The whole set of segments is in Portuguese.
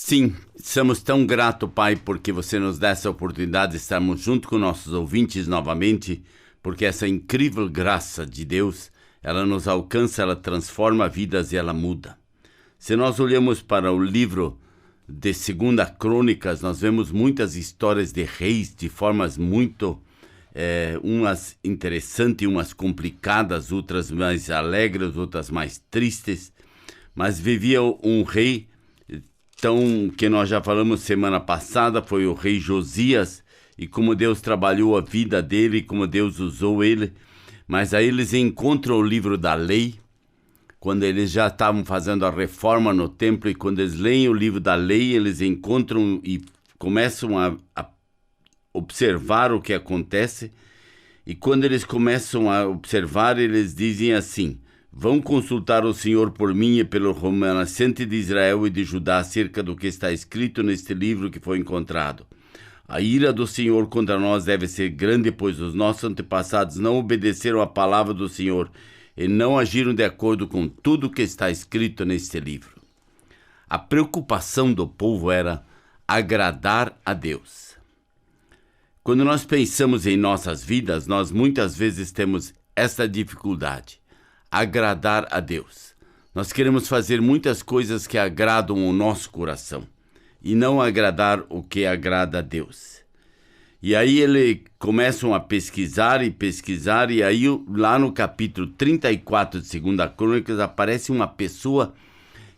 Sim, somos tão gratos, Pai, porque você nos dá essa oportunidade de estarmos junto com nossos ouvintes novamente, porque essa incrível graça de Deus, ela nos alcança, ela transforma vidas e ela muda. Se nós olhamos para o livro de 2 Crônicas, nós vemos muitas histórias de reis de formas muito, umas interessantes, umas complicadas, outras mais alegres, outras mais tristes, mas vivia um rei que nós já falamos semana passada, foi o rei Josias, e como Deus trabalhou a vida dele, como Deus usou ele. Mas aí eles encontram o livro da lei, quando eles já estavam fazendo a reforma no templo, e quando eles leem o livro da lei, eles encontram e começam a observar o que acontece. E quando eles começam a observar, eles dizem assim: vão consultar o Senhor por mim e pelo remanescente de Israel e de Judá acerca do que está escrito neste livro que foi encontrado. A ira do Senhor contra nós deve ser grande, pois os nossos antepassados não obedeceram à palavra do Senhor e não agiram de acordo com tudo que está escrito neste livro. A preocupação do povo era agradar a Deus. Quando nós pensamos em nossas vidas, nós muitas vezes temos esta dificuldade: agradar a Deus. Nós queremos fazer muitas coisas que agradam o nosso coração e não agradar o que agrada a Deus. E aí eles começam a pesquisar, e aí lá no capítulo 34 de 2 Crônicas aparece uma pessoa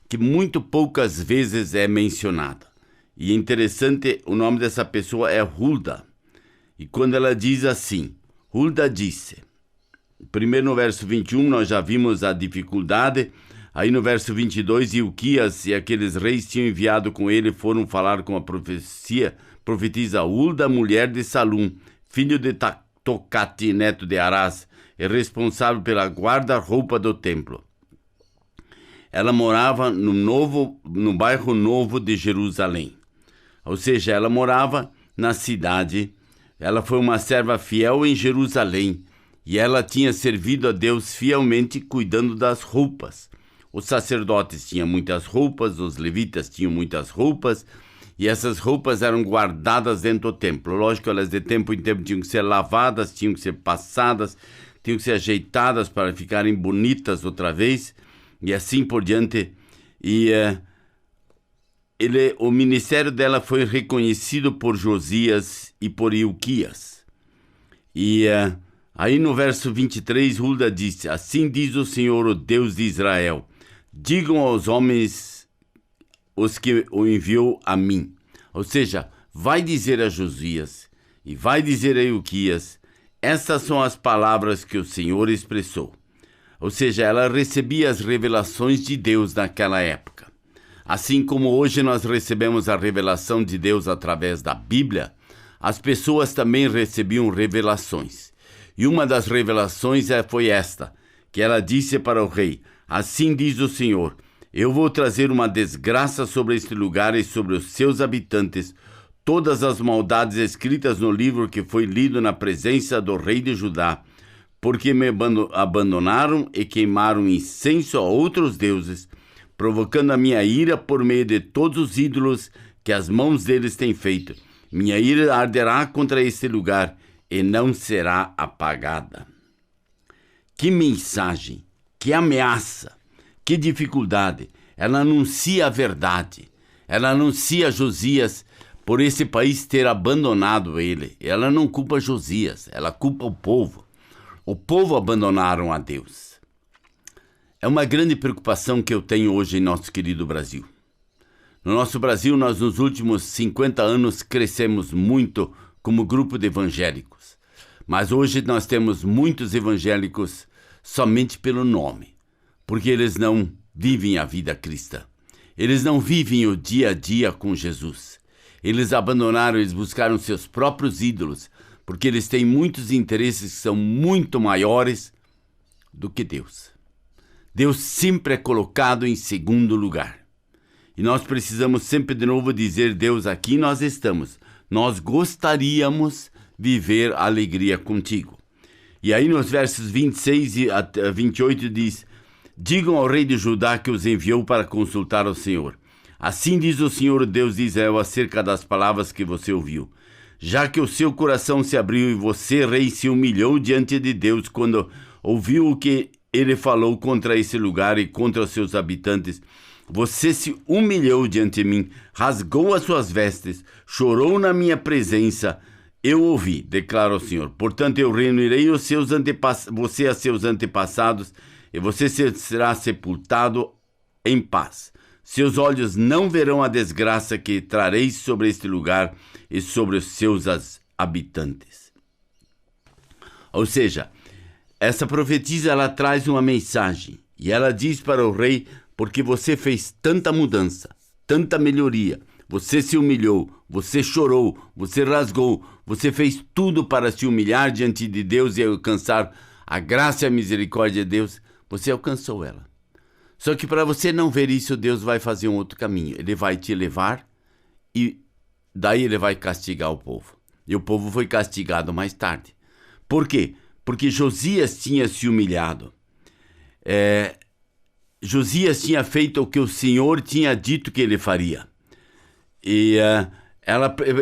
que muito poucas vezes é mencionada. E é interessante, o nome dessa pessoa é Hulda. E quando ela diz assim, Hulda disse... Primeiro no verso 21 nós já vimos a dificuldade. Aí no verso 22, Ilquias e aqueles reis tinham enviado com ele, foram falar com a profetisa Hulda, mulher de Salum, filho de Tocate, neto de Arás, e responsável pela guarda-roupa do templo. Ela morava no bairro novo de Jerusalém. Ou seja, ela morava na cidade. Ela foi uma serva fiel em Jerusalém. E ela tinha servido a Deus fielmente, cuidando das roupas. Os sacerdotes tinham muitas roupas, os levitas tinham muitas roupas, e essas roupas eram guardadas dentro do templo. Lógico, elas de tempo em tempo tinham que ser lavadas, tinham que ser passadas, tinham que ser ajeitadas para ficarem bonitas outra vez, e assim por diante. E o ministério dela foi reconhecido por Josias e por Ilquias. Aí no verso 23, Hulda disse: assim diz o Senhor, o Deus de Israel, digam aos homens os que o enviou a mim. Ou seja, vai dizer a Josias e vai dizer a Ilquias, estas são as palavras que o Senhor expressou. Ou seja, ela recebia as revelações de Deus naquela época. Assim como hoje nós recebemos a revelação de Deus através da Bíblia, as pessoas também recebiam revelações. E uma das revelações foi esta, que ela disse para o rei: assim diz o Senhor, eu vou trazer uma desgraça sobre este lugar e sobre os seus habitantes, todas as maldades escritas no livro que foi lido na presença do rei de Judá, porque me abandonaram e queimaram incenso a outros deuses, provocando a minha ira por meio de todos os ídolos que as mãos deles têm feito. Minha ira arderá contra este lugar e não será apagada. Que mensagem, que ameaça, que dificuldade. Ela anuncia a verdade. Ela anuncia Josias por esse país ter abandonado ele. Ela não culpa Josias, ela culpa o povo. O povo abandonaram a Deus. É uma grande preocupação que eu tenho hoje em nosso querido Brasil. No nosso Brasil, nós nos últimos 50 anos crescemos muito como grupo de evangélicos. Mas hoje nós temos muitos evangélicos somente pelo nome, porque eles não vivem a vida cristã. Eles não vivem o dia a dia com Jesus. Eles abandonaram, eles buscaram seus próprios ídolos, porque eles têm muitos interesses que são muito maiores do que Deus. Deus sempre é colocado em segundo lugar. E nós precisamos sempre de novo dizer: Deus, aqui nós estamos. Nós gostaríamos viver a alegria contigo. E aí nos versos 26 a 28 diz: digam ao rei de Judá que os enviou para consultar o Senhor. Assim diz o Senhor Deus de Israel acerca das palavras que você ouviu. Já que o seu coração se abriu e você, rei, se humilhou diante de Deus quando ouviu o que ele falou contra esse lugar e contra os seus habitantes, você se humilhou diante de mim, rasgou as suas vestes, chorou na minha presença. Eu ouvi, declara o Senhor. Portanto, eu reunirei você a seus antepassados e você será sepultado em paz. Seus olhos não verão a desgraça que trarei sobre este lugar e sobre os seus habitantes. Ou seja, essa profetisa, ela traz uma mensagem e ela diz para o rei: porque você fez tanta mudança, tanta melhoria, você se humilhou, você chorou, você rasgou, você fez tudo para se humilhar diante de Deus e alcançar a graça e a misericórdia de Deus, você alcançou ela. Só que para você não ver isso, Deus vai fazer um outro caminho. Ele vai te levar e daí ele vai castigar o povo. E o povo foi castigado mais tarde. Por quê? Porque Josias tinha se humilhado. Josias tinha feito o que o Senhor tinha dito que ele faria. E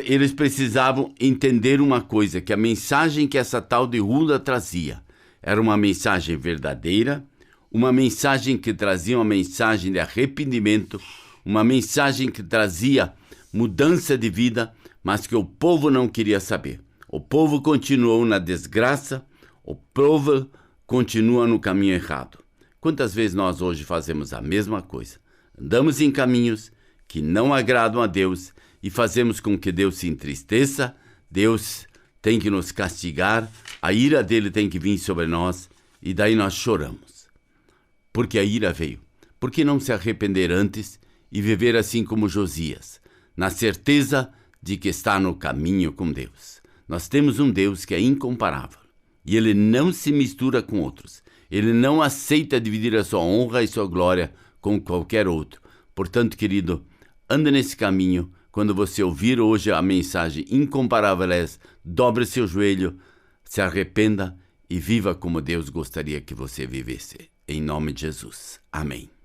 eles precisavam entender uma coisa, que a mensagem que essa tal de Hulda trazia era uma mensagem verdadeira, uma mensagem que trazia uma mensagem de arrependimento, uma mensagem que trazia mudança de vida, mas que o povo não queria saber. O povo continuou na desgraça, o povo continua no caminho errado. Quantas vezes nós hoje fazemos a mesma coisa? Andamos em caminhos que não agradam a Deus e fazemos com que Deus se entristeça, Deus tem que nos castigar, a ira dele tem que vir sobre nós e daí nós choramos. Porque a ira veio. Por que não se arrepender antes e viver assim como Josias, na certeza de que está no caminho com Deus? Nós temos um Deus que é incomparável e ele não se mistura com outros. Ele não aceita dividir a sua honra e sua glória com qualquer outro. Portanto, querido, anda nesse caminho. Quando você ouvir hoje a mensagem incomparável, dobre seu joelho, se arrependa e viva como Deus gostaria que você vivesse. Em nome de Jesus. Amém.